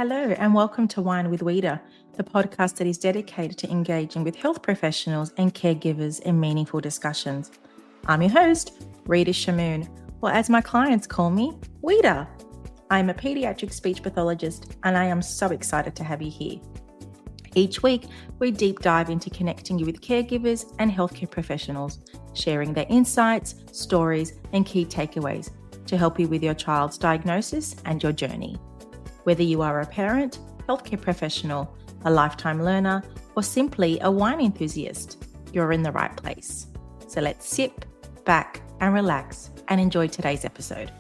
Hello, and welcome to Wine with Wita, the podcast that is dedicated to engaging with health professionals and caregivers in meaningful discussions. I'm your host, Rita Shamoon, or as my clients call me, Wita. I'm a pediatric speech pathologist, and I am so excited to have you here. Each week, we deep dive into connecting you with caregivers and healthcare professionals, sharing their insights, stories, and key takeaways to help you with your child's diagnosis and your journey. Whether you are a parent, healthcare professional, a lifetime learner, or simply a wine enthusiast, you're in the right place. So let's sit back and relax and enjoy today's episode.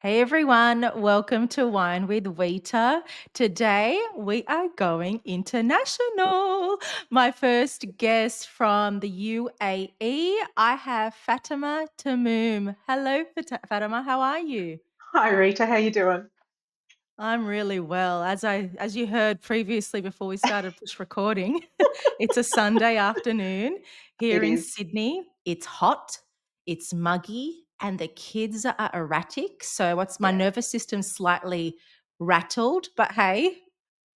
Hey everyone, welcome to Wine with Wita. Today we are going international. My first guest from the UAE, I have Fatima Tomoum. Hello Fatima, how are you? Hi Rita, how you doing? I'm really well. As you heard previously before we started push recording, it's a Sunday afternoon here It in is. Sydney. It's hot, it's muggy, and the kids are erratic. So what's my Yeah. nervous system slightly rattled, but hey,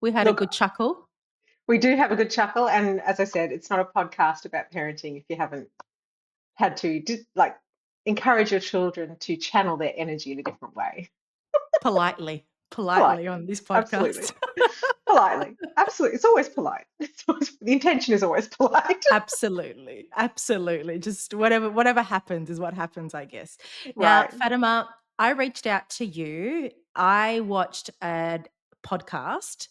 we had a Look, good chuckle. we do have a good chuckle, and as I said, it's not a podcast about parenting if you haven't had to encourage your children to channel their energy in a different way. Politely Politely. on this Absolutely. podcast. Politely. Absolutely. It's always polite. The intention is always polite. Absolutely. Absolutely. Just whatever happens is what happens, I guess. Now, Right. Fatima, I reached out to you. I watched a podcast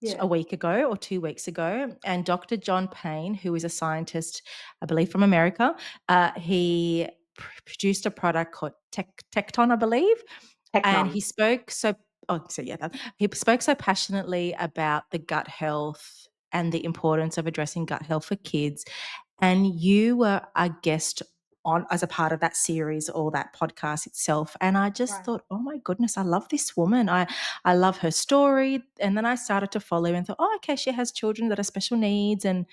a Yeah. week ago or 2 weeks ago, and Dr. John Payne, who is a scientist, I believe from America, he produced a product called Tecton, I believe, and Technon. he spoke so he spoke so passionately about the gut health and the importance of addressing gut health for kids. And you were a guest on as a part of that series or that podcast itself. And I just Right. thought, oh my goodness, I love this woman. I love her story. And then I started to follow and thought, oh, okay, she has children that are special needs, and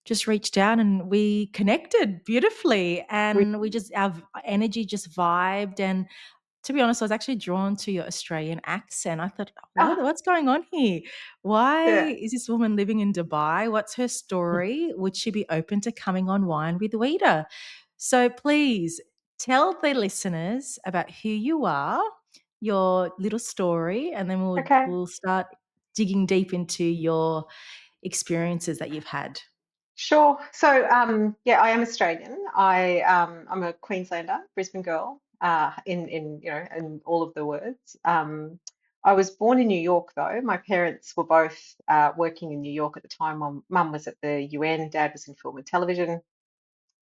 just reached out and we connected beautifully. We, And our energy just vibed. And to be honest, I was actually drawn to your Australian accent. I thought, ah, what's going on here? Why yeah. is this woman living in Dubai? What's her story? Would she be open to coming on Wine with Wita? So please tell the listeners about who you are, your little story, and then Okay. we'll start digging deep into your experiences that you've had. Sure. So, yeah, I am Australian. I'm a Queenslander, Brisbane girl, in all of the words. I was born in New York, though. My parents were both working in New York at the time. Mum was at the UN, dad was in film and television.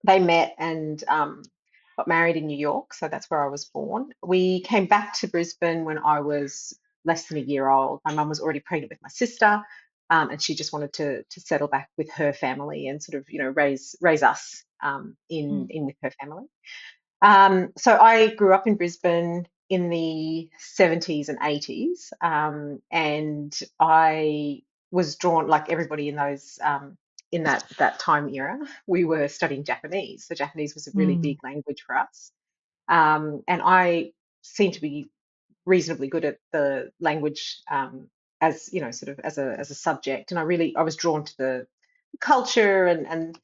They met and got married in New York, so that's where I was born. We came back to Brisbane when I was less than a year old. My mum was already pregnant with my sister, and she just wanted to settle back with her family and sort of raise us in Mm. with her family. So I grew up in Brisbane in the 70s and 80s, and I was drawn, like everybody in those in that time era. We were studying Japanese, so Japanese was a really Mm. big language for us, and I seemed to be reasonably good at the language, as sort of as a subject, and I was drawn to the culture and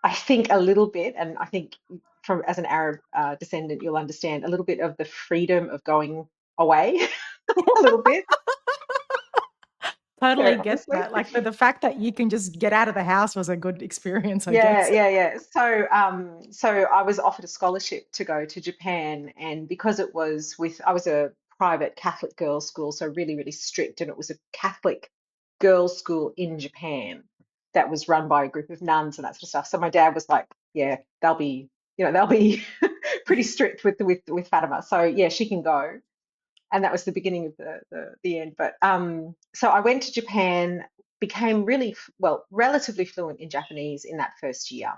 I think a little bit, and I think from as an Arab descendant, you'll understand a little bit of the freedom of going away, a little bit, Totally very get honestly. that. Like the fact that you can just get out of the house was a good experience, I Yeah, guess. yeah, yeah. So I was offered a scholarship to go to Japan, and because I was a private Catholic girls' school, so really, really strict, and it was a Catholic girls' school in Japan that was run by a group of nuns and that sort of stuff. So my dad was like, "Yeah, they'll be pretty strict with Fatima. So yeah, she can go." And that was the beginning of the end. But so I went to Japan, became relatively fluent in Japanese in that first year.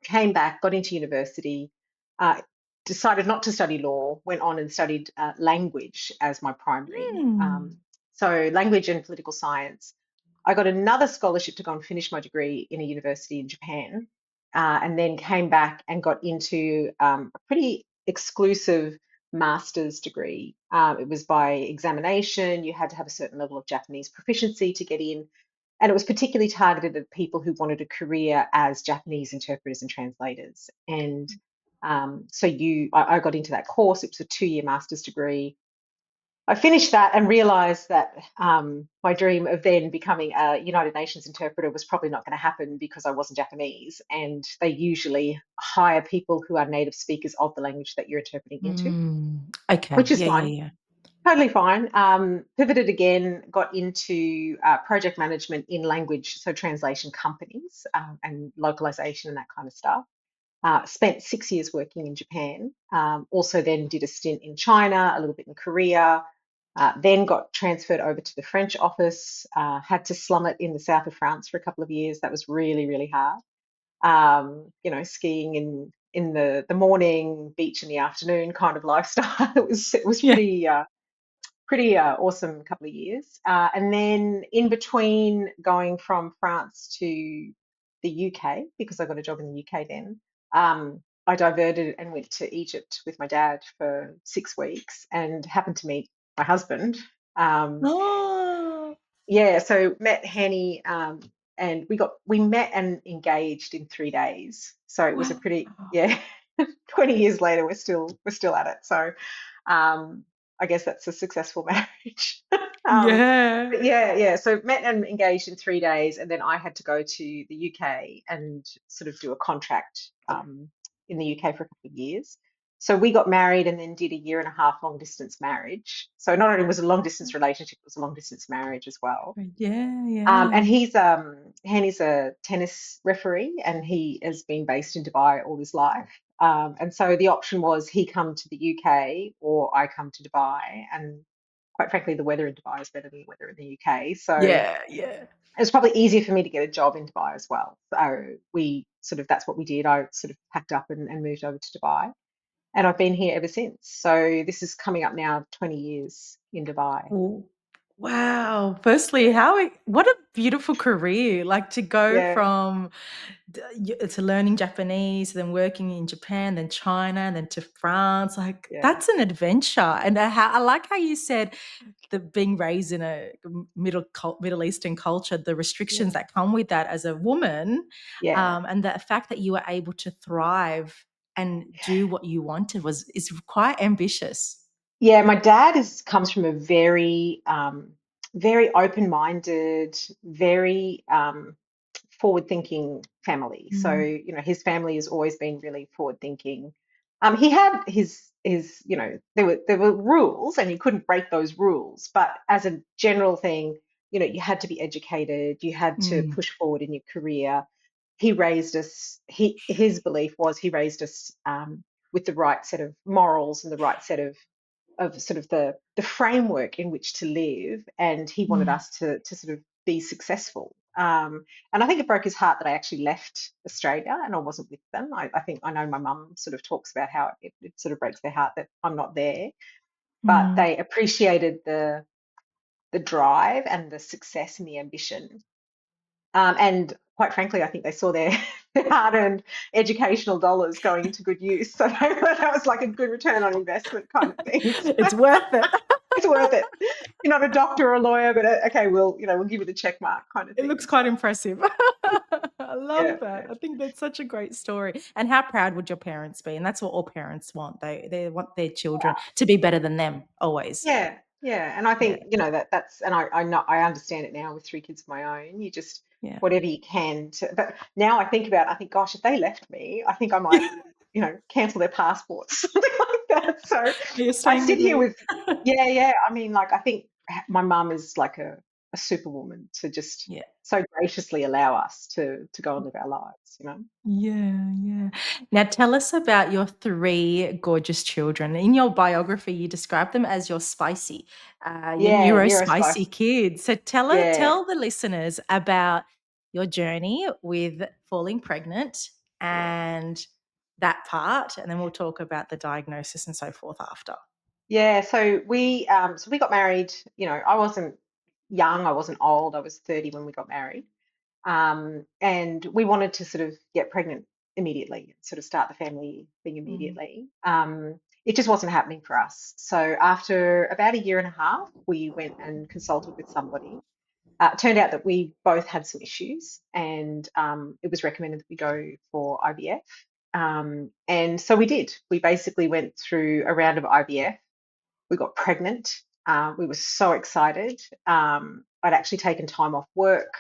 Came back, got into university, uh, decided not to study law, went on and studied language as my primary. Mm. So language and political science. I got another scholarship to go and finish my degree in a university in Japan. and then came back and got into a pretty exclusive master's degree. It was by examination. You had to have a certain level of Japanese proficiency to get in. And it was particularly targeted at people who wanted a career as Japanese interpreters and translators. And I got into that course. It was a 2-year master's degree. I finished that and realized that my dream of then becoming a United Nations interpreter was probably not going to happen because I wasn't Japanese. And they usually hire people who are native speakers of the language that you're interpreting into, Okay. which is Yeah, yeah, fine. yeah. Totally fine. Pivoted again, got into project management in language, so translation companies and localization and that kind of stuff. Spent 6 years working in Japan. Also, then did a stint in China, a little bit in Korea. Then got transferred over to the French office. Had to slum it in the south of France for a couple of years. That was really, really hard. Skiing in the morning, beach in the afternoon kind of lifestyle. It was Yeah. pretty awesome couple of years. And then in between going from France to the UK, because I got a job in the UK then, I diverted and went to Egypt with my dad for 6 weeks and happened to meet my husband. Um, Oh, yeah, so met Henny, and we met and engaged in 3 days. So it was a wow. pretty, yeah, 20 years later we're still at it. So um, I guess that's a successful marriage. um, Yeah. but yeah. So met and engaged in 3 days, and then I had to go to the UK and sort of do a contract in the UK for a couple of years. So we got married and then did a year and a half long distance marriage. So not only was it a long distance relationship, it was a long distance marriage as well. Yeah, And yeah. Henny's a tennis referee, and he has been based in Dubai all his life. And so the option was he come to the UK or I come to Dubai. And quite frankly, the weather in Dubai is better than the weather in the UK. So it Yeah, yeah. was probably easier for me to get a job in Dubai as well. So we sort of that's what we did. I sort of packed up and moved over to Dubai, and I've been here ever since. So this is coming up now 20 years in Dubai. Oh, wow. Firstly, what a beautiful career. Like to go Yeah, from to learning Japanese, then working in Japan, then China, and then to France. Like yeah, that's an adventure. And I like how you said the being raised in a Middle Eastern culture, the restrictions yeah, that come with that as a woman, yeah. and the fact that you were able to thrive and do what you wanted is quite ambitious. Yeah, my dad comes from a very, very open-minded, very forward-thinking family. So, Mm, his family has always been really forward-thinking. He had his, there were rules, and you couldn't break those rules. But as a general thing, you had to be educated, you had to mm, push forward in your career. He raised us. His belief was he raised us with the right set of morals and the right set of sort of the framework in which to live, and he wanted mm, us to sort of be successful. And I think it broke his heart that I actually left Australia and I wasn't with them. I think I know my mum sort of talks about how it sort of breaks their heart that I'm not there, but mm. they appreciated the drive and the success and the ambition. And quite frankly, I think they saw their hard-earned educational dollars going into good use. So that was like a good return on investment kind of thing. It's worth it. It's worth it. You're not a doctor or a lawyer, but okay, we'll give you the check mark kind of It thing. looks So quite impressive. I yeah, love that. yeah, I think that's such a great story. And how proud would your parents be? And that's what all parents want. They want their children to be better than them always. yeah. And I Yeah. think that's and I know I understand it now with 3 kids of my own. You just Yeah. whatever you can to. But now I think about, I think, gosh, if they left me, I think I might cancel their passports, something like that. So You're I staying sit with here me. with yeah. I mean, like I think my mum is like a superwoman to just Yeah. so graciously allow us to go and live our lives. Yeah, yeah. Now tell us about your three gorgeous children. In your biography, you describe them as your Yeah, neurospicy neurospice. kids. So Yeah, tell the listeners about your journey with falling pregnant yeah, and that part, and then we'll talk about the diagnosis and so forth after. yeah. So we got married. I wasn't young, I wasn't old. I was 30 when we got married. And we wanted to sort of get pregnant immediately, sort of start the family thing Mm. immediately. It just wasn't happening for us. So after about a year and a half, we went and consulted with somebody. It turned out that we both had some issues, and it was recommended that we go for IVF. And so we did. We basically went through a round of IVF. We got pregnant. We were so excited. I'd actually taken time off work.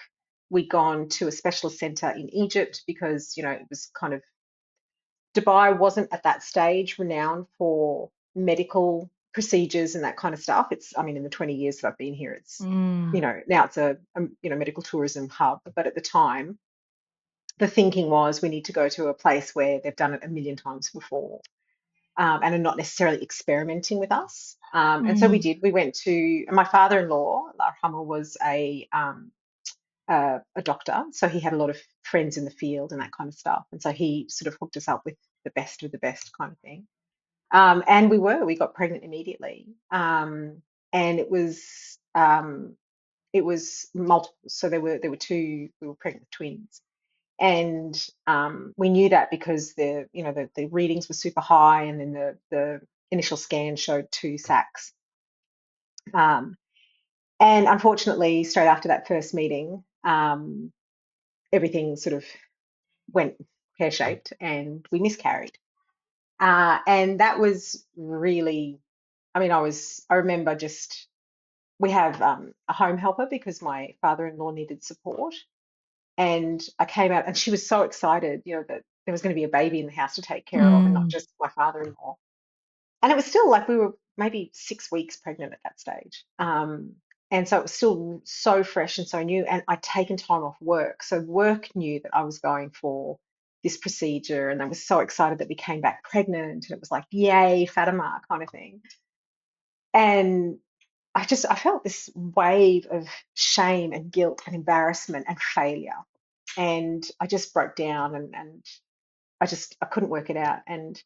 We'd gone to a specialist centre in Egypt because, it was kind of Dubai wasn't at that stage renowned for medical procedures and that kind of stuff. I mean, in the 20 years that I've been here, Mm. now it's a medical tourism hub. But at the time, the thinking was we need to go to a place where they've done it a million times before, and are not necessarily experimenting with us. And so we Mm. did. We went to, and my father-in-law, Allah Yarhamah, was a doctor, so he had a lot of friends in the field and that kind of stuff. And so he sort of hooked us up with the best of the best kind of thing. And we got pregnant immediately. And it was multiple. So there were two, we were pregnant with twins. And we knew that because the readings were super high, and then the initial scan showed two sacs. Um, and unfortunately, straight after that first meeting, everything sort of went pear-shaped, and we miscarried. And that was really, I mean, I remember just, we have a home helper because my father-in-law needed support. And I came out, and she was so excited, that there was going to be a baby in the house to take care of, and not Mm. just my father-in-law. And it was still like we were maybe 6 weeks pregnant at that stage. And so it was still so fresh and so new. And I'd taken time off work. So work knew that I was going for this procedure, and they were so excited that we came back pregnant. And it was like, yay, Fatima kind of thing. And I felt this wave of shame and guilt and embarrassment and failure. And I just broke down, and I couldn't work it out. And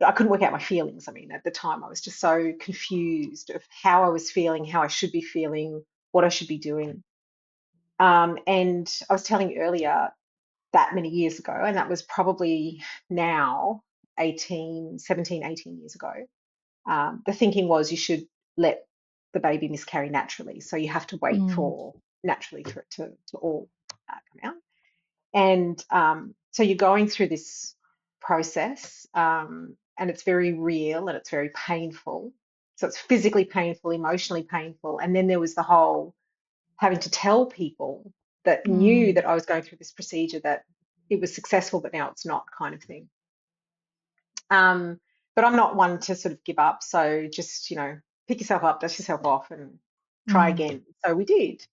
I couldn't work out my feelings. I mean, at the time, I was just so confused of how I was feeling, how I should be feeling, what I should be doing. And I was telling you earlier, that many years ago, and that was probably now 18 years ago, the thinking was you should let the baby miscarry naturally. So you have to wait Mm. for naturally for it to all come out. And so you're going through this process, and it's very real and it's very painful. So it's physically painful, emotionally painful. And then there was the whole having to tell people that knew Mm. that I was going through this procedure that it was successful, but now it's not, kind of thing. Um, but I'm not one to sort of give up. So just, pick yourself up, dust yourself off, and try Mm. again. So we did.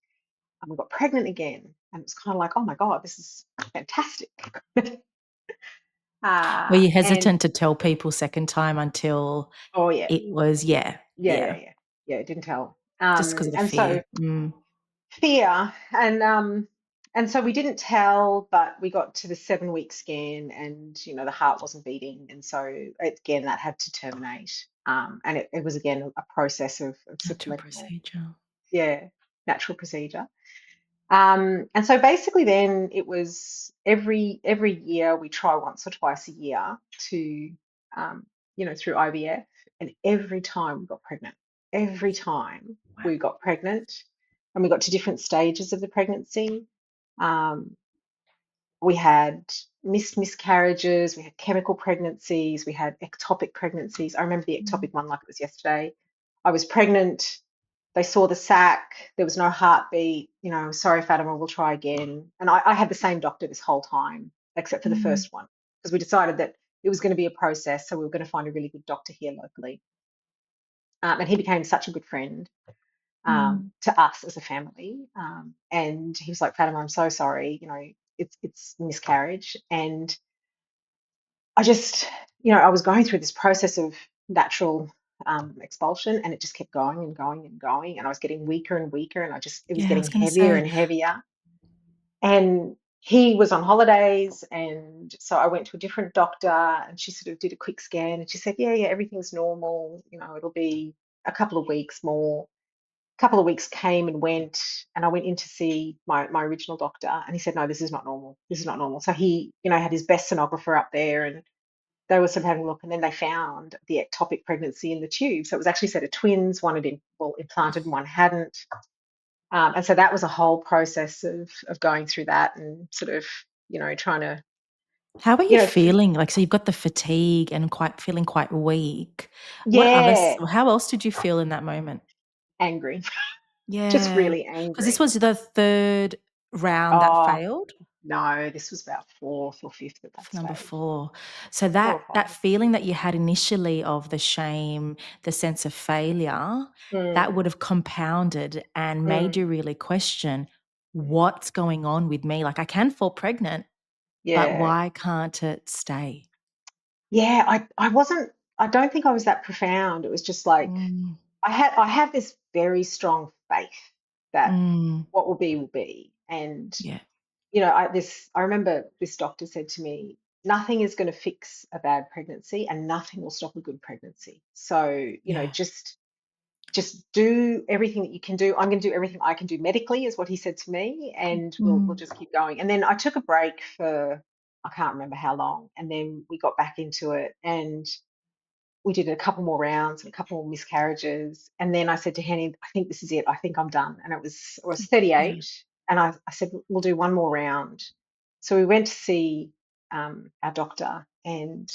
And we got pregnant again. And it's kind of like, oh my God, this is fantastic. Were you And hesitant to tell people second time until oh yeah, it was, yeah, yeah, yeah, yeah, yeah, yeah. It didn't tell. just because of the And fear? so Mm. fear, and so we didn't tell, but we got to the 7 week scan, and the heart wasn't beating, and so again that had to terminate. And it was again a process of sort of Natural letting the, procedure. yeah, natural procedure. And so basically then it was every year we try once or twice a year to, through IVF, and every time we got pregnant. Every time Wow. we got pregnant, and we got to different stages of the pregnancy. Um, we had missed miscarriages, we had chemical pregnancies, we had ectopic pregnancies. I remember the Mm. ectopic one like it was yesterday. I was pregnant, they saw the sac, there was no heartbeat, sorry, Fatima, we'll try again. And I had the same doctor this whole time, except for the Mm. first one, because we decided that it was going to be a process. So we were going to find a really good doctor here locally. And he became such a good friend, Mm. to us as a family. And he was like, Fatima, I'm so sorry, it's miscarriage. And I just, I was going through this process of natural expulsion, and it just kept going and going and going. And I was getting weaker and weaker, and it was Yeah, I getting was going to heavier say, and heavier. And he was on holidays. And so I went to a different doctor, and she sort of did a quick scan, and she said, yeah, everything's normal. It'll be a couple of weeks more. couple of weeks came and went, and I went in to see my original doctor, and he said, no, this is not normal. This is not normal. So he, had his best sonographer up there, and they were sort of having a look, and then they found the ectopic pregnancy in the tube. So it was actually a set of twins. One had implanted and one hadn't. And so that was a whole process of going through that and sort of, trying to, How are you you know, f- feeling? Like, so you've got the fatigue and feeling quite weak. yeah, How else did you feel in that moment? angry, just Yeah, really because this angry. was the third round that Oh, failed? no, this was about fourth or fifth at that Number stage. 4. So Four or that five. feeling that you had initially of the shame, the sense of failure, that Mm, would have compounded and made you mm, really question, mm. "What's going on with me? Like, I can fall pregnant, but Yeah. why can't it stay?" Yeah, I wasn't, I don't think I was that profound. It was just like Mm, I have this very strong faith that mm, what will be will be. And yeah, I remember this doctor said to me, nothing is going to fix a bad pregnancy and nothing will stop a good pregnancy. So, yeah. just do everything that you can do. I'm going to do everything I can do medically, is what he said to me, and we'll Mm, just keep going. And then I took a break for I can't remember how long, and then we got back into it, and we did a couple more rounds and a couple more miscarriages. And then I said to Henny, I think this is it. I think I'm done. And it was yeah. 38. And I said, we'll do one more round. So we went to see our doctor and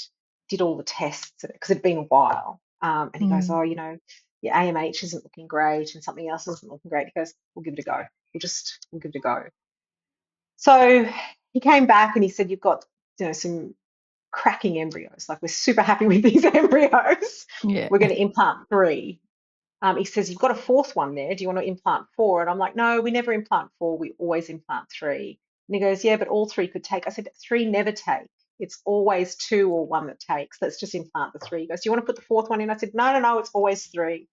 did all the tests because it'd been a while. And he goes, Mm, oh, your AMH isn't looking great and something else isn't looking great. He goes, we'll give it a go. We'll give it a go. So he came back and he said, you've got, some cracking embryos. Like, we're super happy with these embryos. yeah. We're going to implant 3. He says, you've got a 4th one there. Do you want to implant 4? And I'm like, no, we never implant 4. We always implant 3. And he goes, yeah, but all 3 could take. I said, 3 never take. It's always 2 or 1 that takes. Let's just implant the 3. He goes, do you want to put the 4th one in? I said, no, no, no, it's always 3.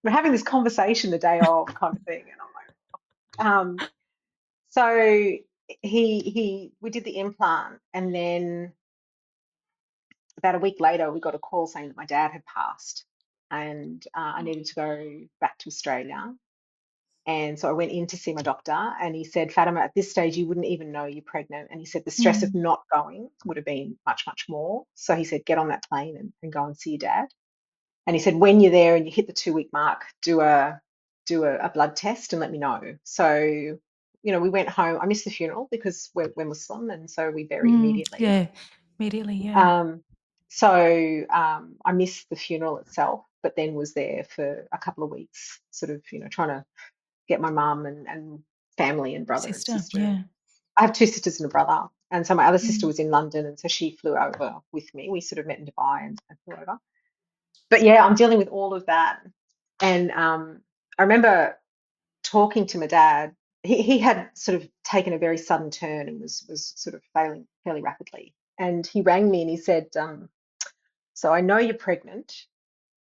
We're having this conversation the day of, kind of thing. And I'm like, so we did the implant, and then about a week later, we got a call saying that my dad had passed, and I needed to go back to Australia. And so I went in to see my doctor, and he said, Fatima, at this stage, you wouldn't even know you're pregnant. And he said the stress of Mm, not going would have been much, much more. So he said, get on that plane and go and see your dad. And he said, when you're there and you hit the 2-week mark, do a blood test and let me know. So, we went home. I missed the funeral because we're Muslim, and so we bury immediately. yeah. Immediately, yeah. Um, so I missed the funeral itself, but then was there for a couple of weeks, sort of, trying to get my mum and family and brother and Sister, sister. yeah. I have 2 sisters and a brother, and so my other sister Mm, was in London, and so she flew over with me. We sort of met in Dubai and flew over. But yeah, I'm dealing with all of that, and I remember talking to my dad. He had sort of taken a very sudden turn and was sort of failing fairly rapidly. And he rang me and he said, so I know you're pregnant.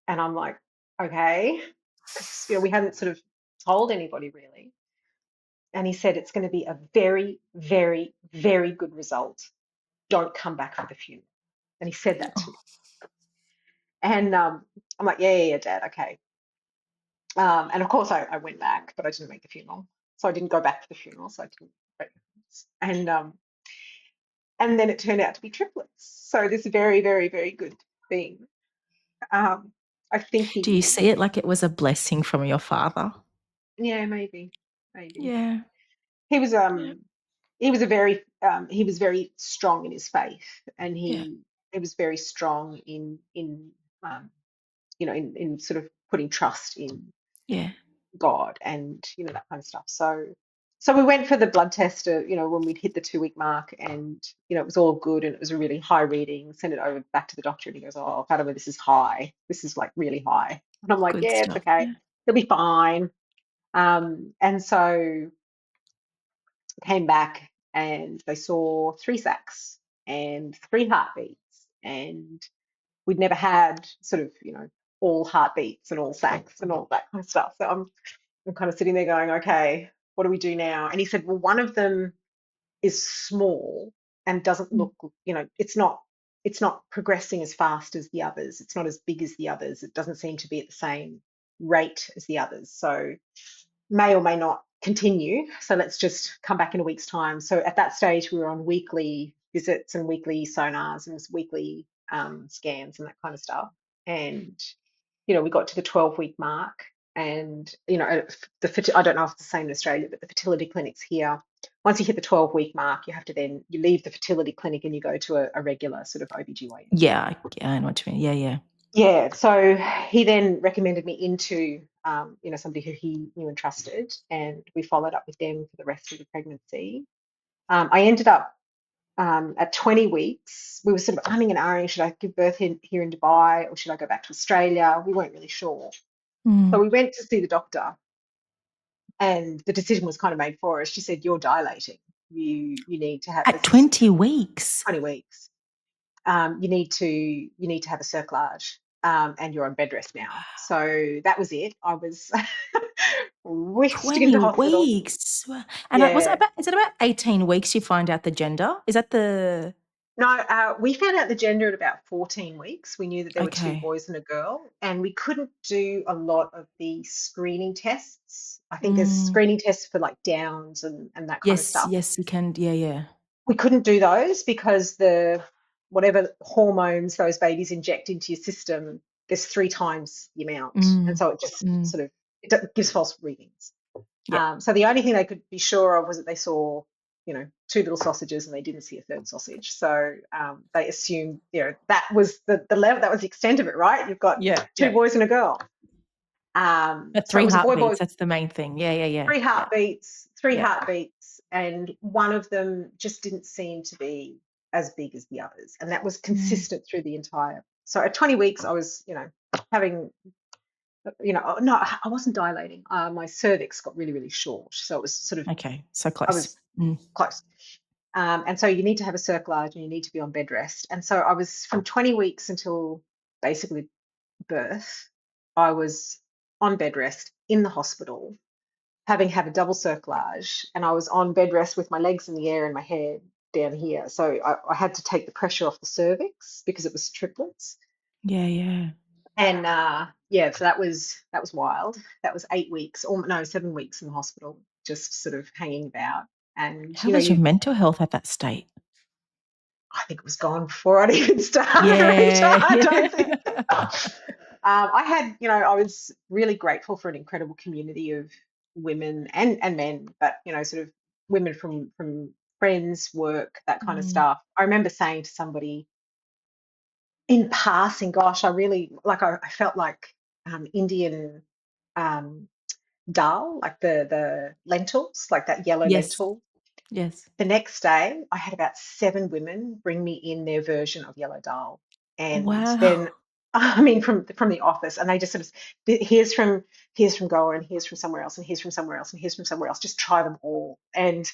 And I'm like, okay. Because, we hadn't sort of told anybody really. And he said, it's going to be a very, very, very good result. Don't come back for the funeral. And he said that to me. oh, And I'm like, yeah, yeah, yeah, Dad, okay. And of course, I went back, but I didn't make the funeral. So I didn't go back to the funeral. So I didn't. And then it turned out to be triplets. So this very, very, very good thing. Um, I think do you he, see it like it was a blessing from your father? yeah, maybe, maybe. Yeah, He was yeah, he was very strong in his faith, and yeah, he was very strong in um, in sort of putting trust in yeah. God and that kind of stuff. So we went for the blood test, when we'd hit the 2-week mark, and it was all good, and it was a really high reading. Send it over back to the doctor, and he goes, "Oh, Fatima, this is high. This is like really high." And I'm like, Good "Yeah, it's stuff, okay. yeah. He'll be fine." And so came back, and they saw 3 sacs and 3 heartbeats, and we'd never had sort of all heartbeats and all sacs and all that kind of stuff. So I'm kind of sitting there going, okay, what do we do now? And he said, well, one of them is small and doesn't Mm, look, it's not progressing as fast as the others. It's not as big as the others. It doesn't seem to be at the same rate as the others. So may or may not continue. So let's just come back in a week's time. So at that stage, we were on weekly visits and weekly sonars and weekly scans and that kind of stuff. And, we got to the 12-week mark. And, I don't know if it's the same in Australia, but the fertility clinics here, once you hit the 12-week mark, you leave the fertility clinic and you go to a regular sort of OBGYN. Yeah, I know what you mean. Yeah, yeah. Yeah, so he then recommended me into, somebody who he knew and trusted, and we followed up with them for the rest of the pregnancy. I ended up at 20 weeks. We were sort of umming and ahhing, should I give birth here in Dubai or should I go back to Australia? We weren't really sure. So we went to see the doctor, and the decision was kind of made for us. She said, "You're dilating. You need to have At 20 weeks. 20 weeks. You need to have a cerclage, and you're on bed rest now." So that was it. I was whisked 20 into hospital. weeks. And Yeah. is it about 18 weeks you find out the gender? Is that the No, we found out the gender at about 14 weeks. We knew that there were two okay. boys and a girl, and we couldn't do a lot of the screening tests. I think there's Mm, screening tests for like Downs and that kind of yes, stuff. yes, you can. Yeah, yeah. We couldn't do those because the whatever hormones those babies inject into your system, there's 3 times the amount, and Mm, so it just mm, sort of gives false readings. yeah. So the only thing they could be sure of was that they saw, two little sausages and they didn't see a third sausage. So they assumed, that was the level, that was the extent of it, right? You've got Yeah, two yeah. boys and a girl. But So it three was a boy, heartbeats, that's the main thing. Yeah, yeah, yeah. three Yeah. heartbeats, three Yeah. heartbeats, and one of them just didn't seem to be as big as the others, and that was Mm, consistent through the entire. So at 20 weeks, I was, having, no, I wasn't dilating. My cervix got really, really short, so it was sort of, okay. So I close. was Mm. close. And so you need to have a cerclage and you need to be on bed rest. And so I was from 20 weeks until basically birth, I was on bed rest in the hospital, having had a double cerclage, and I was on bed rest with my legs in the air and my head down here. So I had to take the pressure off the cervix because it was triplets. Yeah, yeah. And yeah, so that was wild. That was 8 weeks, or no, 7 weeks in the hospital, just sort of hanging about. And How was your you mental health at that state? I think it was gone before I'd even started, Rita. Yeah, I don't think. yeah. I had, I was really grateful for an incredible community of women and men, but sort of women from friends, work, that kind of Mm, stuff. I remember saying to somebody in passing, "Gosh, I really like. I felt like Indian um, dal, like the lentils, like that yellow yes, lentil." yes. The next day, I had about 7 women bring me in their version of yellow dal, and then, Wow. I mean, from the office, and they just sort of, here's from Goa, and here's from somewhere else, and here's from somewhere else, and here's from somewhere else. Just try them all. And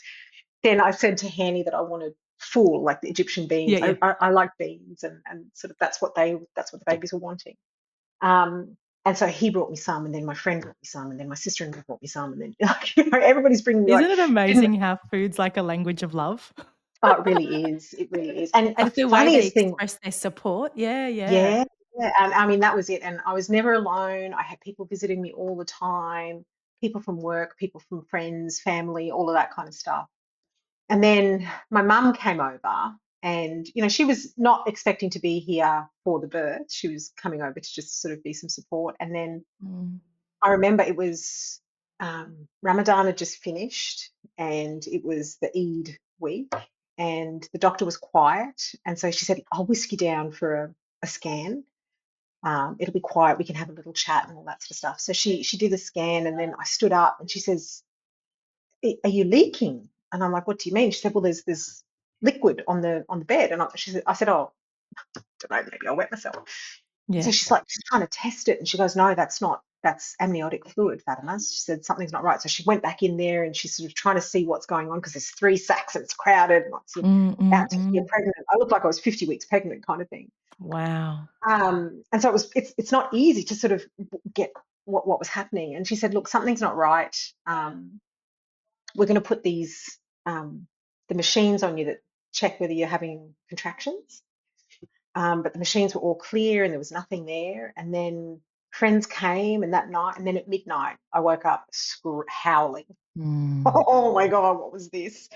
then I said to Hanny that I wanted full, like the Egyptian Yeah, beans. I yeah. I, I like beans, and sort of that's what the babies were wanting. Um, and so he brought me some, and then my friend brought me some, and then my sister-in-law brought me some, and then everybody's bringing me like. Isn't it amazing how food's like a language of love? Oh, it really is. It really is. And And the it's the way they funniest thing, express their support. Yeah, yeah. yeah, yeah, and I mean, that was it. And I was never alone. I had people visiting me all the time, people from work, people from friends, family, all of that kind of stuff. And then my mum came over, and, she was not expecting to be here for the birth. She was coming over to just sort of be some support. And then Mm. I remember it was Ramadan had just finished, and it was the Eid week, and the doctor was quiet. And so she said, "I'll whisk you down for a scan. It'll be quiet. We can have a little chat and all that sort of stuff." So she did the scan, and then I stood up, and she says, "Are you leaking?" And I'm like, "What do you mean?" She said, "Well, there's liquid on the bed." And I said, "Oh, I don't know, maybe I wet myself." So Yeah. she's like, she's trying to test it, and she goes, "No, that's amniotic fluid, Fatima." She said, "Something's not right." So she went back in there, and she's sort of trying to see what's going on because there's 3 sacks and it's crowded, and I'm sort of Mm, mm, about to hear mm. pregnant. I looked like I was 50 weeks pregnant, kind of thing. Wow. And so it's not easy to sort of get what was happening. And she said, "Look, something's not right. We're going to put the machines on you that check whether you're having contractions." But the machines were all clear and there was nothing there. And then friends came, and that night, and then at midnight, I woke up howling. Mm. Oh my God, what was this?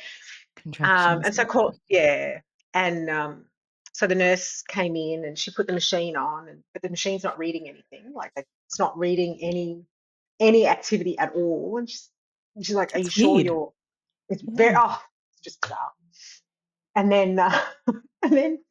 Contractions. And so called, yeah. And so the nurse came in and she put the machine on, but the machine's not reading anything. It's not reading any activity at all. And she's like, "Are you It's sure weird. you're?" It's very Yeah. it's just bizarre. And then and then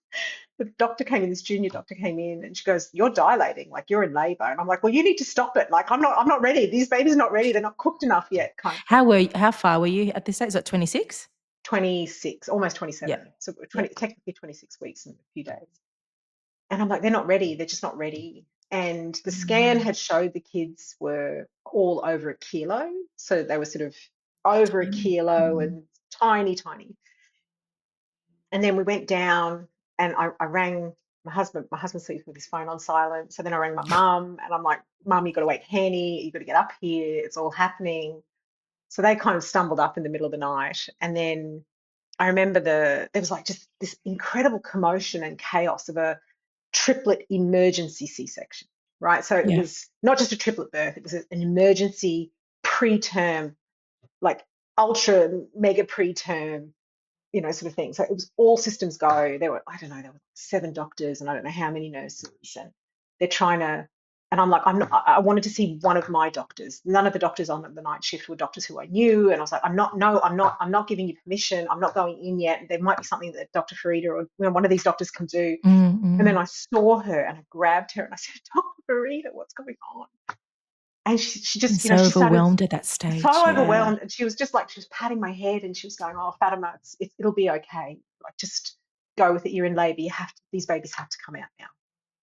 the doctor came in, this junior doctor came in, and she goes, "You're dilating, like you're in labor." And I'm like, "Well, you need to stop it. Like I'm not ready. These babies are not ready. They're not cooked enough yet," kind of thing. How far were you at this stage? Is that 26? 26, almost Yeah. 27. So Yeah. technically 26 weeks and a few days. And I'm like, they're not ready. They're just not ready. And the scan Mm. had showed the kids were all over a kilo. So they were sort of over a Tiny. kilo Mm. and tiny, tiny. And then we went down, and I rang my husband. My husband sleeps with his phone on silent. So then I rang my mum, and I'm like, "Mum, you got to wake Henny. You got to get up here. It's all happening." So they kind of stumbled up in the middle of the night. And then I remember there was like just this incredible commotion and chaos of a triplet emergency C-section, right? So it Yeah. was not just a triplet birth, it was an emergency preterm, like ultra mega preterm, sort of thing. So it was all systems go. I don't know, there were 7 doctors and I don't know how many nurses, and they're trying to, and I'm like, I wanted to see one of my doctors. None of the doctors on the night shift were doctors who I knew. And I was like, I'm not giving you permission. I'm not going in yet. There might be something that Dr. Farida or one of these doctors can do. Mm, And then mm. I saw her and I grabbed her and I said, "Dr. Farida, what's going on?" And she I'm just, so she started overwhelmed at that so stage. Yeah. overwhelmed, and she was just like, she was patting my head and she was going, "Oh, Fatima, it'll be okay. Like, just go with it. You're in labour. These babies have to come out now."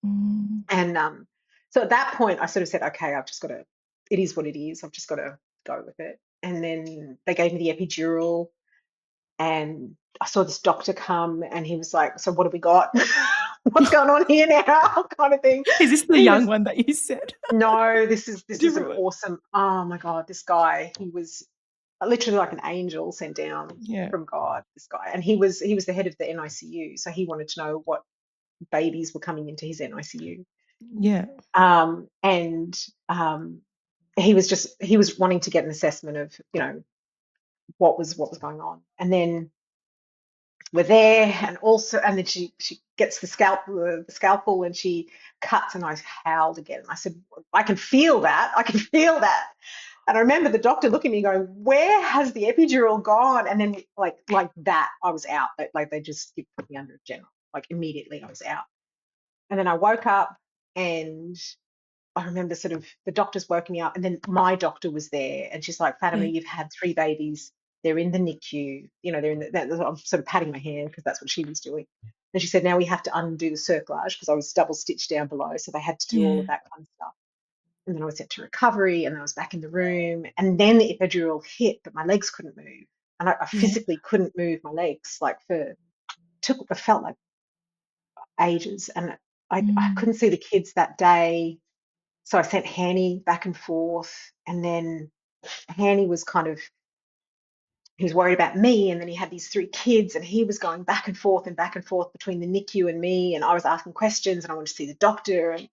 Mm. And so at that point, I sort of said, "Okay, I've just got to. It is what it is. I've just got to go with it." And then they gave me the epidural, and I saw this doctor come, and he was like, "So what have we got? What's going on here now?" kind of thing. Is this the He young was one that you said? No, A this was an different one. awesome. Oh my God, this guy, he was literally like an angel sent down Yeah. from God, this guy. And he was the head of the NICU, so he wanted to know what babies were coming into his NICU. Yeah. And he was wanting to get an assessment of, what was going on. And then we're there, and then she gets the scalpel and she cuts, and I howled again. I said, "I can feel that. I can feel that." And I remember the doctor looking at me going, "Where has the epidural gone?" And then like that, I was out. Like they just put me under a general. Like immediately, I was out. And then I woke up, and I remember sort of the doctors woke me up, and then my doctor was there, and she's like, "Fatima, Yeah. you've had 3 babies. They're in the NICU. They're in I'm sort of patting my hand because that's what she was doing. And she said, "Now we have to undo the cerclage," because I was double stitched down below, so they had to do all of Yeah. that kind of stuff. And then I was sent to recovery, and then I was back in the room, and then the epidural hit, but my legs couldn't move, and I Yeah. physically couldn't move my legs like it felt like ages, and I Mm. couldn't see the kids that day. So I sent Hanny back and forth, and then Hanny was he was worried about me, and then he had these 3 kids, and he was going back and forth between the NICU and me, and I was asking questions, and I wanted to see the doctor, and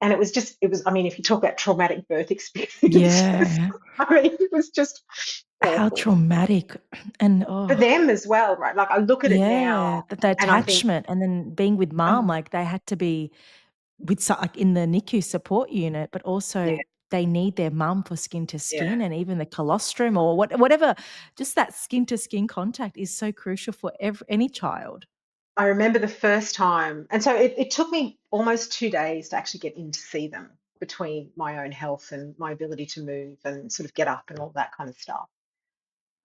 I mean, if you talk about traumatic birth experiences, Yeah. I mean, it was just How awful traumatic. And for oh, them as well, right? Like I look at it yeah, now, the and I think, attachment and then being with mom, oh, like they had to be with like in the NICU support unit, but yeah, also they need their mum for skin to yeah. skin and even the colostrum or whatever. Just that skin to skin contact is so crucial for any child. I remember the first time, and so it took me almost 2 days to actually get in to see them, between my own health and my ability to move and sort of get up and all that kind of stuff.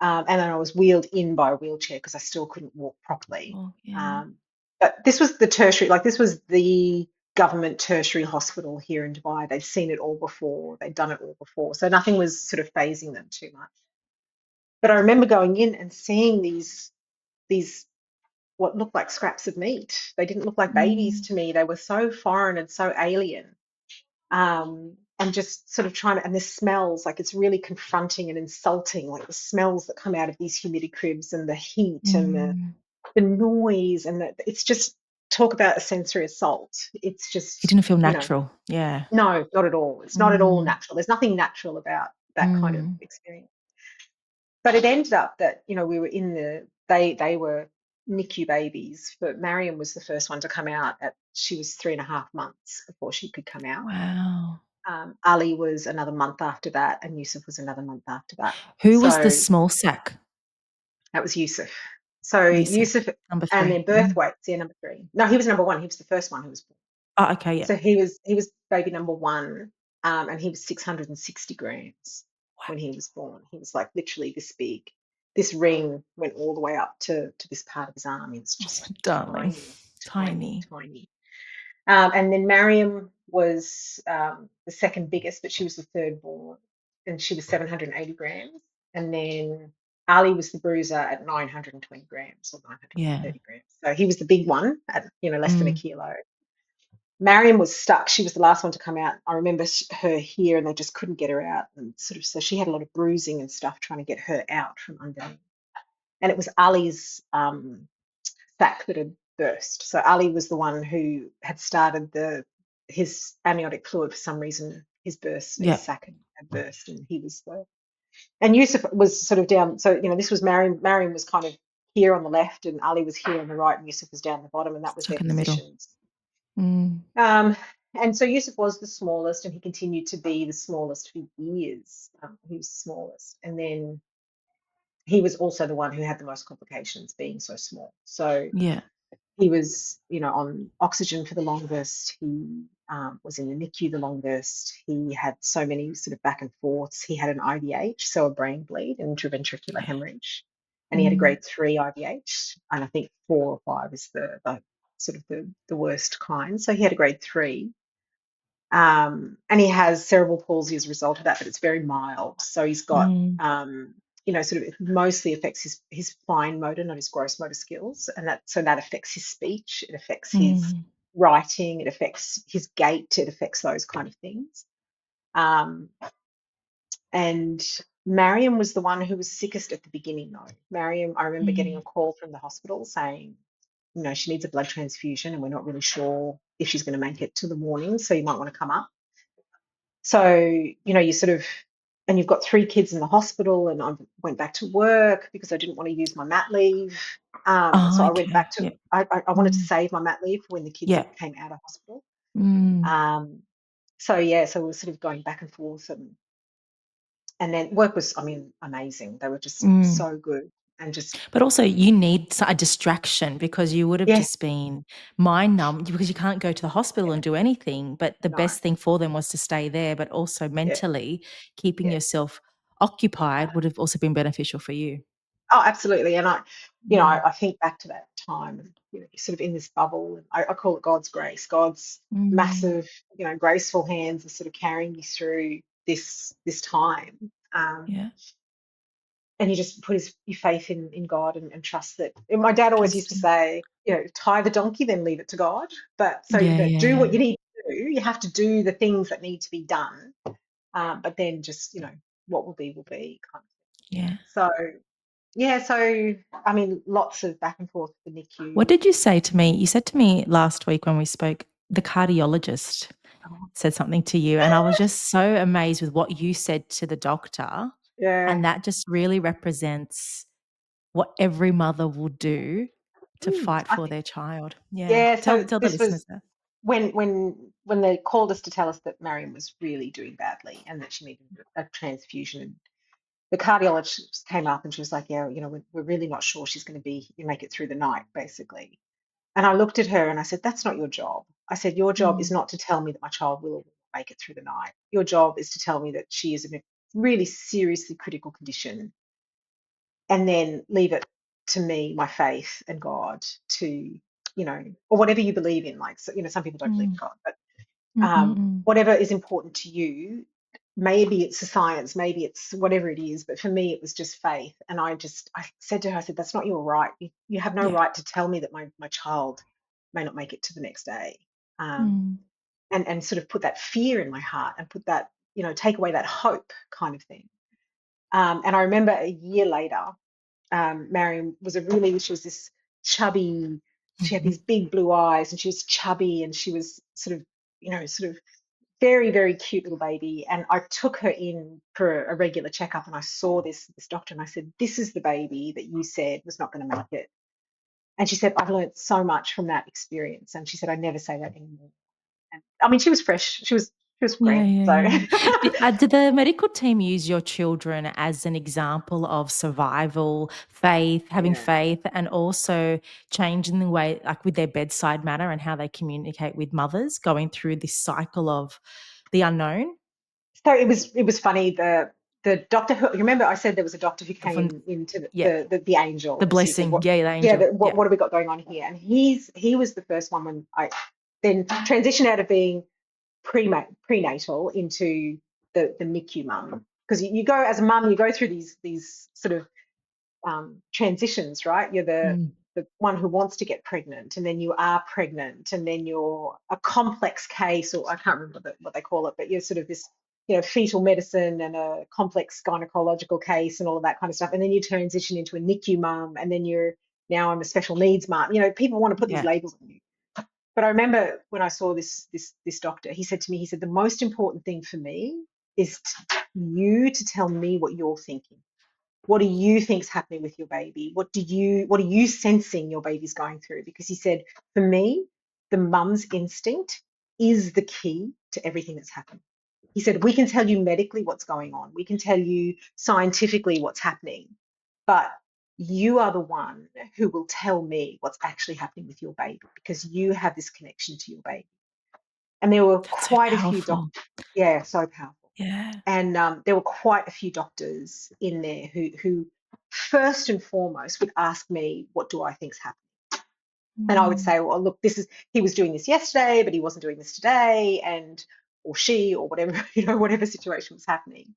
And then I was wheeled in by a wheelchair because I still couldn't walk properly. Oh, yeah. Um, but this was the tertiary, like this was the government tertiary hospital here in Dubai. They'd seen it all before, they'd done it all before. So nothing was sort of phasing them too much. But I remember going in and seeing these what looked like scraps of meat. They didn't look like babies Mm, to me. They were so foreign and so alien. And just sort of trying to, and the smells, like it's really confronting and insulting, like the smells that come out of these humidity cribs and the heat and the, mm, the noise, and it's just talk about a sensory assault. It's It just, didn't feel natural. Yeah. no, not at all. It's not at all Mm, natural. There's nothing natural about that kind of mm. experience. But it ended up that, we were they were NICU babies, but Mariam was the first one to come out she was 3.5 months before she could come out. Wow. Ali was another month after that, and Yusuf was another month after that. Who was the So small sack? that was Yusuf. So Yusuf, Yusuf, number and 3. their birth weights, yeah, number 3. No, he was number 1. He was the first one who was born. Oh, okay, yeah. So he was baby number 1, and he was 660 grams Wow. when he was born. He was like literally this big. This ring went all the way up to this part of his arm. It's just Darling. tiny, tiny, Tiny. tiny. And then Mariam was the second biggest, but she was the third born, and she was 780 grams. And then Ali was the bruiser at 920 grams or Yeah. 930 grams. So he was the big one at less than a Mm. kilo. Mariam was stuck. She was the last one to come out. I remember her here, and they just couldn't get her out, and so she had a lot of bruising and stuff trying to get her out from underneath. And it was Ali's sac that had burst. So Ali was the one who had started his amniotic fluid for some reason. His Yeah. sac had burst, and he was and Yusuf was sort of down. So this was Mariam. Mariam was kind of here on the left, and Ali was here on the right, and Yusuf was down the bottom, and that was Stuck their in the middle. positions. Mm. And so Yusuf was the smallest, and he continued to be the smallest for years. He was the smallest, and then he was also the one who had the most complications, being so small. So Yeah. he was, on oxygen for the longest. He was in the NICU the longest. He had so many sort of back and forths. He had an IVH, so a brain bleed, and intraventricular Yeah. hemorrhage, and he had a Mm. grade 3 IVH, and I think 4 or 5 is the sort of the worst kind. So he had a grade 3. And he has cerebral palsy as a result of that, but it's very mild. So he's got, Mm. sort of it mostly affects his fine motor, not his gross motor skills, and that affects his speech, it affects his Mm. writing, it affects his gait, it affects those kind of things. Um, and Mariam was the one who was sickest at the beginning, though. Mariam, I remember getting a Mm. call from the hospital saying, she needs a blood transfusion, and we're not really sure if she's going to make it to the morning, so you might want to come up. So, you sort of, and you've got 3 kids in the hospital, and I went back to work because I didn't want to use my mat leave. So Oh, I went okay. back to, Yeah. I wanted to Mm. save my mat leave for when the kids Yeah. came out of hospital. Mm. Um, so yeah, so we were sort of going back and forth, and then work was, amazing. They were just Mm. so good, and just, But also you need a distraction because you would have yeah, just been mind numb because you can't go to the hospital and do anything. But the no, best thing for them was to stay there, but also yeah, mentally keeping yeah. yourself occupied would have also been beneficial for you. Oh, absolutely. And Mm. I think back to that time, and you're sort of in this bubble. And I call it God's grace. God's Mm. massive, graceful hands are sort of carrying you through this time. Yeah. And you just put your faith in God, and trust that. And my dad always used to Trusting. say, tie the donkey, then leave it to God. But so Yeah, that yeah, do what yeah. you need to do. You have to do the things that need to be done. But then just, what will be kind of Yeah. thing. So yeah, so lots of back and forth with the What NICU. did you say to me? You said to me last week when we spoke, the cardiologist Oh, said something to you, and I was just so amazed with what you said to the doctor, yeah. and that just really represents what every mother will do to fight I for think, their child. Yeah. yeah, Tell so the this was listeners that. when they called us to tell us that Mariam was really doing badly and that she needed a transfusion. And the cardiologist came up and she was like, yeah, we're really not sure she's going to make it through the night, basically. And I looked at her and I said, that's not your job. I said, your job is Mm, not to tell me that my child will make it through the night. Your job is to tell me that she is in a really seriously critical condition, and then leave it to me, my faith and God to, or whatever you believe in. Like, so, some people don't believe in mm, God, but mm, mm, mm. whatever is important to you, maybe it's the science, maybe it's whatever it is. But for me, it was just faith. And I said to her, I said, that's not your right. You have no Yeah. right to tell me that my child may not make it to the next day. Um, Mm, and sort of put that fear in my heart, and put that, take away that hope kind of thing. And I remember a year later, Mariam she was this chubby, she had these big blue eyes, and she was chubby, and she was sort of, sort of very, very cute little baby. And I took her in for a regular checkup, and I saw this doctor, and I said, "This is the baby that you said was not going to make it." And she said, "I've learned so much from that experience." And she said, "I never say that anymore." And I mean, she was fresh. She was Yeah, great. yeah, So yeah. Did the medical team use your children as an example of survival, faith, having yeah. faith, and also changing the way, like with their bedside manner and how they communicate with mothers going through this cycle of the unknown? So it was funny. The doctor who, remember I said there was a doctor who The fun- came into yeah, the angel, the and so he said, blessing. "What? Yeah, the Yeah, angel. Yeah. what have we got going on here?" And he was the first one when I then transitioned out of being prenatal into the NICU mum, because you go as a mum, you go through these sort of transitions, right? You're Mm, the one who wants to get pregnant, and then you are pregnant, and then you're a complex case, or I can't remember what they call it, but you're sort of this, fetal medicine and a complex gynecological case and all of that kind of stuff. And then you transition into a NICU mum, and then now I'm a special needs mum. People want to put these yeah, labels on you. But I remember when I saw this doctor, he said to me, he said, "The most important thing for me is you to tell me what you're thinking. What do you think's happening with your baby? What are you sensing your baby's going through?" Because he said, "For me, the mum's instinct is the key to everything that's happening." He said, "We can tell you medically what's going on. We can tell you scientifically what's happening, but you are the one who will tell me what's actually happening with your baby, because you have this connection to your baby." And there were that's so quite a few powerful. doctors. Yeah, so powerful. Yeah. And there were quite a few doctors in there who first and foremost would ask me, "What do I think's happening?" And I would Mm, say, "Well, look, he was doing this yesterday, but he wasn't doing this today," or she, or whatever, whatever situation was happening.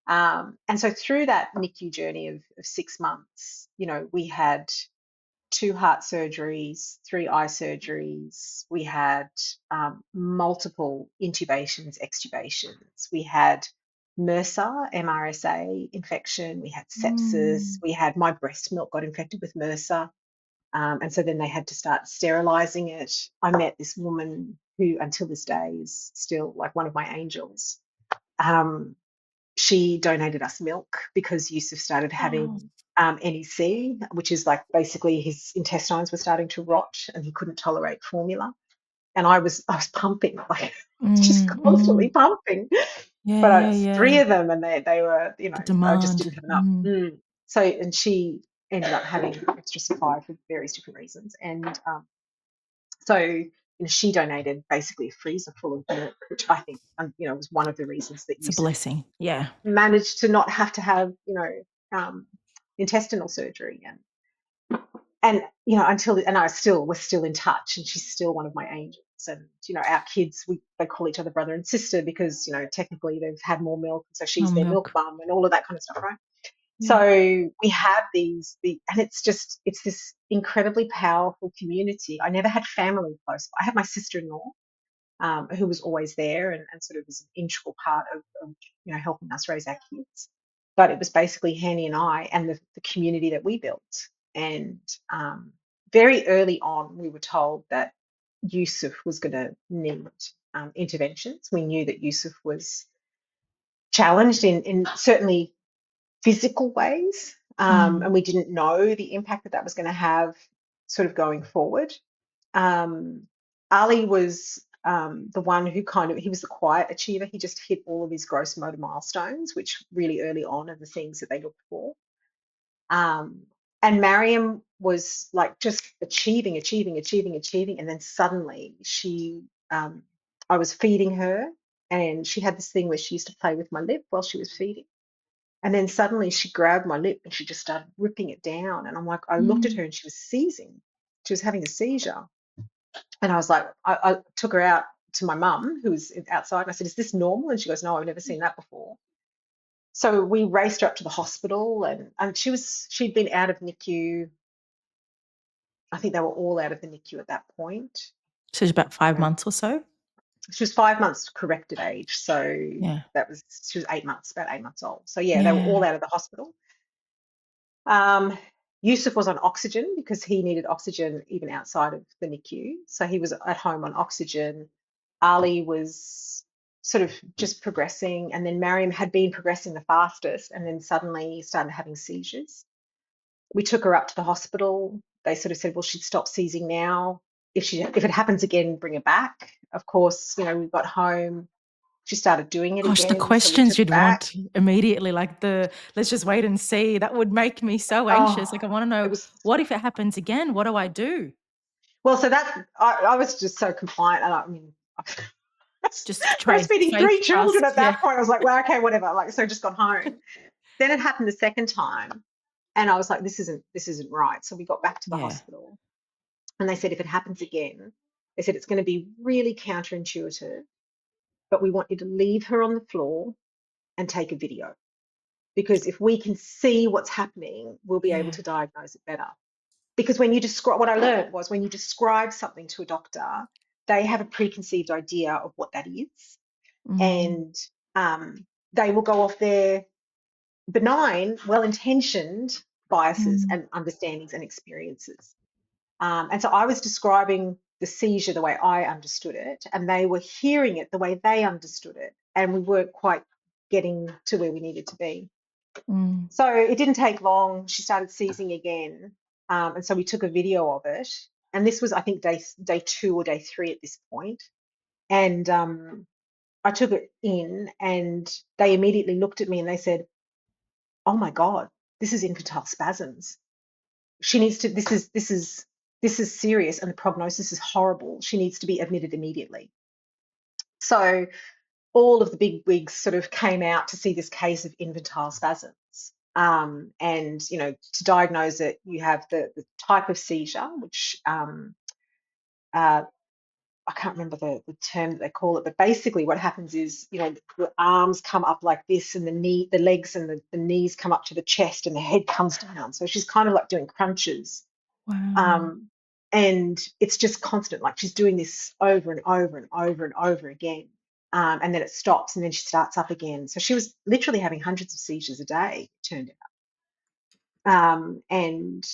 And so through that NICU journey of 6 months, we had 2 heart surgeries, 3 eye surgeries. We had multiple intubations, extubations. We had MRSA, MRSA infection. We had sepsis. mm. We had my breast milk got infected with MRSA. And so then they had to start sterilizing it. I met this woman who, until this day, is still like one of my angels. Um, she donated us milk because Yusuf started Oh, having NEC, which is like basically his intestines were starting to rot and he couldn't tolerate formula. And I was pumping, like just constantly mm. pumping. Yeah, But yeah, it's yeah. three of them, and they were, The I just demand. didn't have enough. So, and she ended up having extra supply for various different reasons. And so, she donated basically a freezer full of milk, which I think, was one of the reasons that It's a Yusuf blessing. Yeah. managed to not have to have, intestinal surgery. And we're still in touch, and she's still one of my angels. And our kids, they call each other brother and sister because technically they've had more milk, and so Oh, she's their milk milk. mum and all of that kind of stuff, right? Yeah. So we have and it's this incredibly powerful community. I never had family close. I had my sister-in-law, who was always there, and sort of was an integral part of helping us raise our kids. But it was basically Hanny and I and the community that we built. And very early on, we were told that Yusuf was going to need interventions. We knew that Yusuf was challenged in certainly physical ways, Mm. and we didn't know the impact that was going to have sort of going forward. um, Ali was the one who he was the quiet achiever. He just hit all of his gross motor milestones, which really early on are the things that they looked for. Um, and Mariam was like just achieving, achieving, achieving, achieving. And then suddenly I was feeding her, and she had this thing where she used to play with my lip while she was feeding. And then suddenly she grabbed my lip and she just started ripping it down. And I looked at Mm. her and she was seizing. She was having a seizure. And I was like, I took her out to my mum, who was outside, and I said, "Is this normal?" And she goes, "No, I've never seen that before." So we raced her up to the hospital, and she'd been out of NICU. I think they were all out of the NICU at that point. So it's about 5 Um, months or so. she was 5 months corrected age, so Yeah. she was 8 months, about 8 months old. So yeah, they were all Yeah. out of the hospital. Um, Yusuf was on oxygen because he needed oxygen even outside of the NICU. So he was at home on oxygen. Ali was sort of just progressing, and then Mariam had been progressing the fastest and then suddenly started having seizures. We took her up to the hospital. They sort of said, well, she'd stop seizing now. If it happens again, bring her back. Of course, we got home. She started doing it Gosh, the again, so we questions took her you'd back. want immediately, like let's just wait and see. That would make me so anxious. Oh, Like, I want to it know, was what if it happens again? What do I do? well. So that I was just so compliant, and I mean, Just breastfeeding faith, three children trust. at Yeah. that point. I was like, well, okay, whatever. Like, so I just got home. Then it happened the second time, and I was like, this isn't right. So we got back to the Yeah. hospital, and they said if it happens again, they said it's going to be really counterintuitive, but we want you to leave her on the floor and take a video, because if we can see what's happening, we'll be able Yeah. to diagnose it better. Because when you describe, what I learned was when you describe something to a doctor, they have a preconceived idea of what that is, Mm, and they will go off their benign, well-intentioned biases mm, and understandings and experiences. And so I was describing the seizure the way I understood it, and they were hearing it the way they understood it, and we weren't quite getting to where we needed to be. mm. So it didn't take long. She started seizing again, and so we took a video of it. And this was, I think, day 2 or day 3 at this point. And I took it in, and they immediately looked at me and they said, "Oh my God, this is infantile spasms. She needs to. This is serious, and the prognosis is horrible. She needs to be admitted immediately." So all of the big wigs sort of came out to see this case of infantile spasms. And to diagnose it, you have the type of seizure, which uh, I can't remember the term that they call it, but basically what happens is, the arms come up like this, and the legs and the knees come up to the chest, and the head comes down. So she's kind of like doing crunches. Wow. Um, and it's just constant, like she's doing this over and over and over and over again. And then it stops, and then she starts up again. So she was literally having hundreds of seizures a day, it turned out. And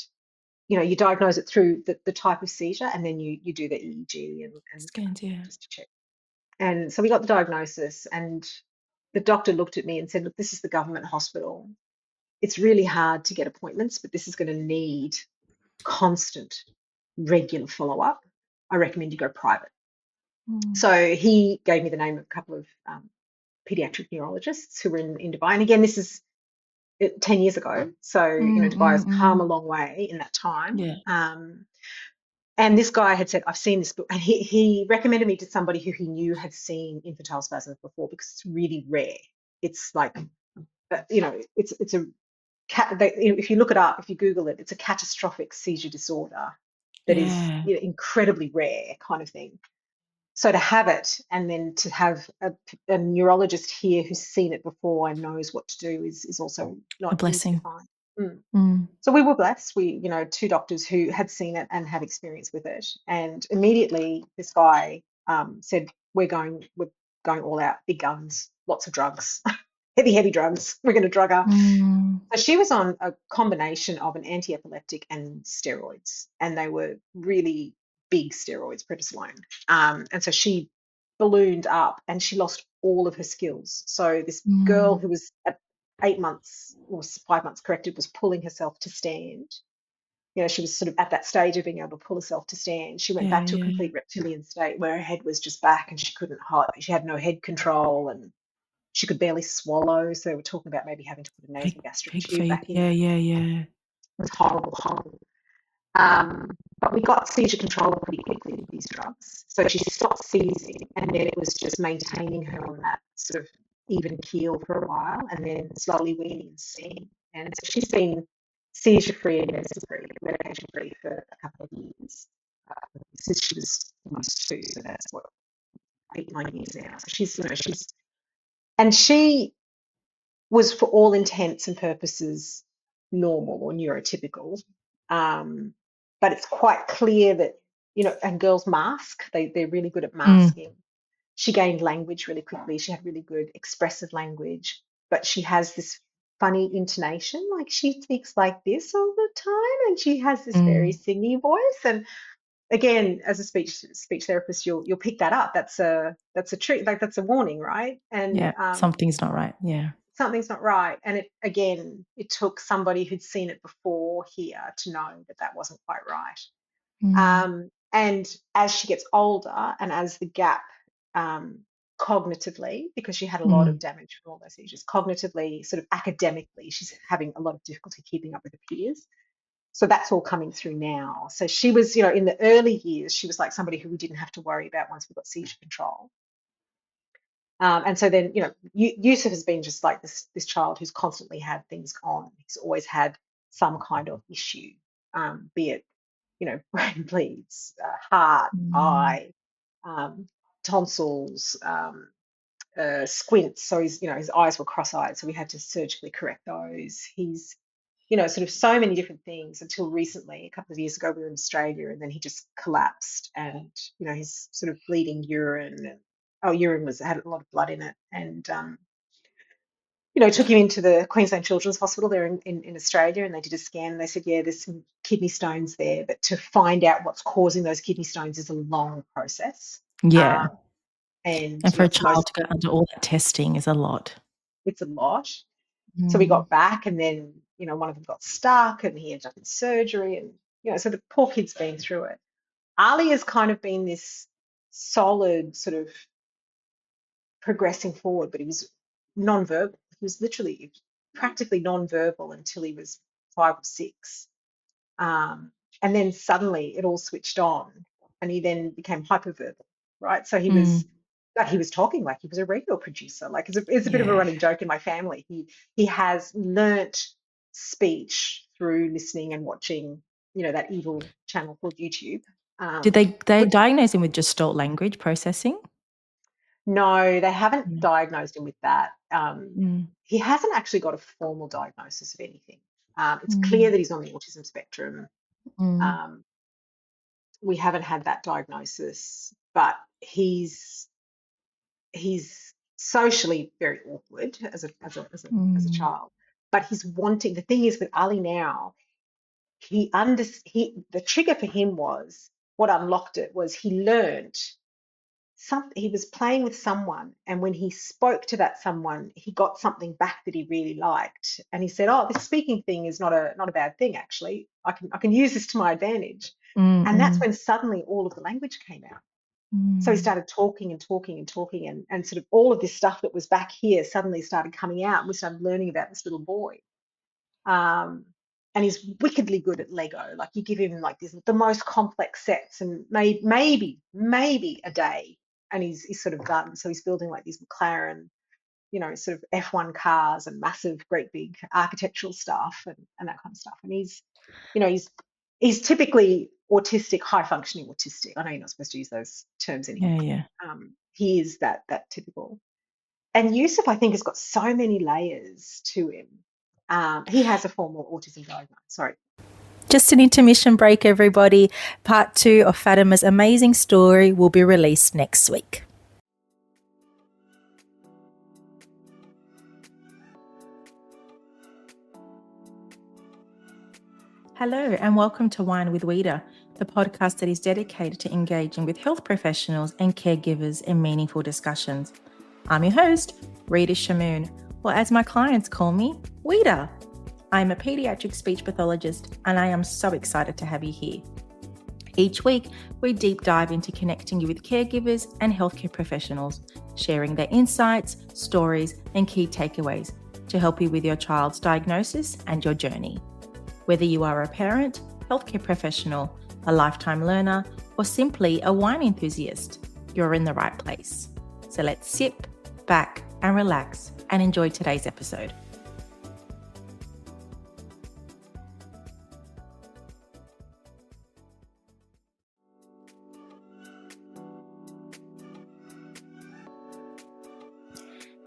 you diagnose it through the type of seizure, and then you do the EEG and Scans, yeah. just to check. And so we got the diagnosis, and the doctor looked at me and said, "Look, this is the government hospital. It's really hard to get appointments, but this is going to need constant, regular follow up. I recommend you go private." Mm, So he gave me the name of a couple of pediatric neurologists who were in Dubai. And again, this is 10 years ago. So, mm, Dubai has mm, come a mm. long way in that time. Yeah. And this guy had said, "I've seen this book." And he recommended me to somebody who he knew had seen infantile spasms before, because it's really rare. It's like, it's a if you look it up, if you Google it, it's a catastrophic seizure disorder that is, Yeah. incredibly rare kind of thing. So to have it, and then to have a neurologist here who's seen it before and knows what to do is also A not easy to blessing. find. Mm. Mm, So we were blessed. We, 2 doctors who had seen it and had experience with it. And immediately this guy said, we're going all out, big guns, lots of drugs, heavy drugs. We're going to drug her. mm. So she was on a combination of an anti-epileptic and steroids, and they were really big steroids, prednisolone. And so she ballooned up, and she lost all of her skills. So this girl Mm. who was at 8 months or 5 months corrected was pulling herself to stand. She was sort of at that stage of being able to pull herself to stand. She went Yeah, back to a yeah. complete reptilian state where her head was just back, and she couldn't hold, she had no head control, and she could barely swallow. So they were talking about maybe having to put a Pig, nasogastric pig tube feed. back in Yeah, her. yeah, yeah. It was horrible, horrible. But we got seizure control pretty quickly with these drugs. So she stopped seizing, and then it was just maintaining her on that sort of even keel for a while, and then slowly weaning and seeing. And so she's been seizure free and medication free for a couple of years, since she was almost 2. So that's what, 8, 9 years now. So she was, for all intents and purposes, normal or neurotypical. Um, but it's quite clear that, and girls mask, they're really good at Mm. masking. She gained language really quickly. She had really good expressive language, but she has this funny intonation. Like she speaks like this all the time, and she has this very singy voice. And again, as a speech therapist, you'll pick that up. That's a trick, like that's a warning, right? And Yeah, something's not right. Yeah. something's not right. And it took somebody who'd seen it before here to know that that wasn't quite right. Mm. And as she gets older, and as the gap cognitively, because she had a lot of Mm. damage from all those seizures, cognitively, sort of academically, she's having a lot of difficulty keeping up with her peers. So that's all coming through now. So she was, in the early years, she was like somebody who we didn't have to worry about once we got seizure control. And so then, Yusuf has been just like this child who's constantly had things on. He's always had some kind of issue, be it, brain bleeds, heart, Mm. eye, tonsils, squints. So his eyes were cross-eyed, so we had to surgically correct those. He's, sort of so many different things until recently, a couple of years ago, we were in Australia, and then he just collapsed, and he's sort of bleeding urine, and urine had a lot of blood in it, and took him into the Queensland Children's Hospital there in Australia, and they did a scan, and they said, yeah, there's some kidney stones there, but to find out what's causing those kidney stones is a long process. Yeah. And And for a it's the most, child to go under all that testing is a lot. it's a lot. So we Mm. got back, and then, one of them got stuck, and he ended up in surgery, and, so the poor kid's been through it. Ali has kind of been this solid sort of progressing forward, but he was non-verbal. He was literally practically non-verbal until he was 5 or 6. And then suddenly it all switched on, and he then became hyperverbal, right? So Mm. he was talking like he was a radio producer. Like it's a bit of a Yeah. running joke in my family. He has learnt speech through listening and watching, that evil channel called YouTube. Did they Which diagnose him with gestalt language processing? No, they haven't No. diagnosed him with that. Mm. He hasn't actually got a formal diagnosis of anything. It's clear Mm. that he's on the autism spectrum. Mm. Um, we haven't had that diagnosis, but he's socially very awkward as a Mm. child. But he's wanting. The thing is with Ali now, the trigger for him was what unlocked it was he learned he was playing with someone, and when he spoke to that someone, he got something back that he really liked, and he said, oh, this speaking thing is not a bad thing, actually. I can use this to my advantage. Mm. And that's Mm. when suddenly all of the language came out. So he Mm. started talking and talking and talking, and sort of all of this stuff that was back here suddenly started coming out, and we started learning about this little boy. And he's wickedly good at Lego. Like, you give him like the most complex sets, and maybe a day, and he's sort of done. So he's building like these McLaren, sort of F1 cars, and massive, great big architectural stuff, and that kind of stuff. And he's typically autistic, high functioning autistic. I know you're not supposed to use those terms anymore. Yeah, yeah. He is that typical. And Yusuf, I think, has got so many layers to him. He has a formal autism diagnosis. Sorry. Just an intermission break, everybody. Part 2 of Fatima's amazing story will be released next week. Hello, and welcome to Wine with Wita, the podcast that is dedicated to engaging with health professionals and caregivers in meaningful discussions. I'm your host, Rita Shamoon, or as my clients call me, Wita. I'm a pediatric speech pathologist, and I am so excited to have you here. Each week, we deep dive into connecting you with caregivers and healthcare professionals, sharing their insights, stories, and key takeaways to help you with your child's diagnosis and your journey. Whether you are a parent, healthcare professional, a lifetime learner, or simply a wine enthusiast, you're in the right place. So let's sit back and relax and enjoy today's episode.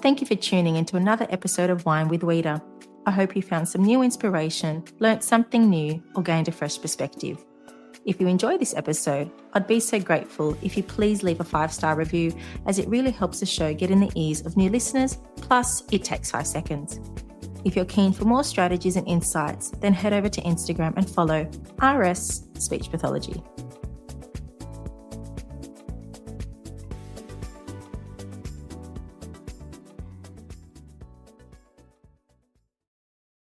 Thank you for tuning into another episode of Wine with Wita. I hope you found some new inspiration, learnt something new, or gained a fresh perspective. If you enjoy this episode, I'd be so grateful if you please leave a 5-star review, as it really helps the show get in the ears of new listeners, plus it takes 5 seconds. If you're keen for more strategies and insights, then head over to Instagram and follow RS Speech Pathology.